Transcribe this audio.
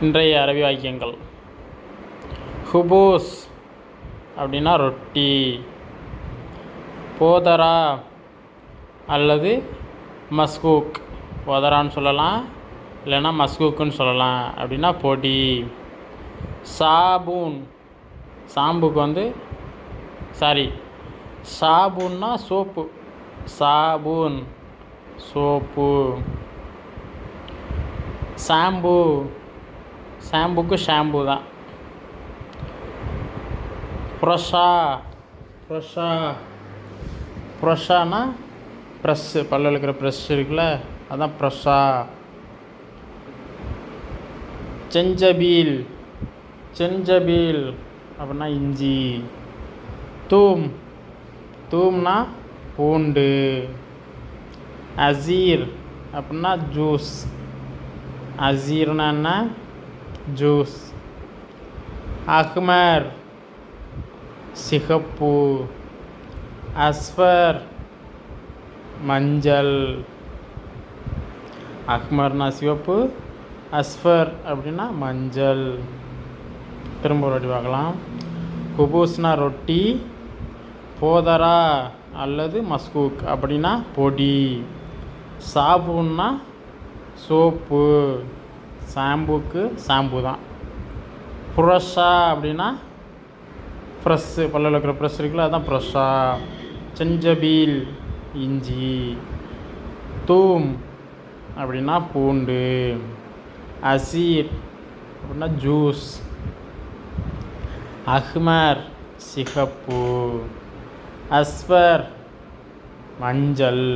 இன்றைய அரபி வாக்கியங்கள். ஹுபூஸ் அப்படின்னா ரொட்டி. போதரா அல்லது மஸ்கூக். போதரான்னு சொல்லலாம், இல்லைன்னா மஸ்கூக்குன்னு சொல்லலாம். அப்படின்னா பொடி. சாபூன், சாம்புக்கு சாபூன்னா சோப்பு. சாபூன் சோப்பு. ஷாம்பு, ஷாம்புக்கு ஷாம்பு தான். ப்ரஷா, ப்ரஷா ப்ரஷானா ப்ரெஸ்ஸு, பல்ல இருக்கிற ப்ரெஷ் இருக்குல்ல, அதுதான் ப்ரஷா. செஞ்சபீல், செஞ்சபீல் அப்படின்னா இஞ்சி. தூம், தூம்னா பூண்டு. அசீர் அப்படின்னா ஜூஸ். அசீர்னா என்ன? ஜூஸ். அஹ்மர் சிகப்பு. அஸ்ஃபர் மஞ்சள். அஹ்மர்னா சிவப்பு, அஸ்ஃபர் அப்படின்னா மஞ்சள். திரும்ப ஒரு வாட்டி பார்க்கலாம். குபூஸ்னா ரொட்டி. போதரா அல்லது மஸ்கூக் அப்படின்னா பொடி. சாபூன்னா சோப்பு. ஷாம்புக்கு ஷாம்பு தான். ப்ரஷா அப்படின்னா ப்ரெஸ்ஸு, பல்லில் இருக்கிற ப்ரெஸ் இருக்குல்ல, அதுதான் ப்ரஷா. செஞ்சபீல் இஞ்சி. தூம் அப்படின்னா பூண்டு. அசீர் அப்படின்னா ஜூஸ். அஹ்மர் சிகப்பு. அஸ்ஃபர் மஞ்சள்.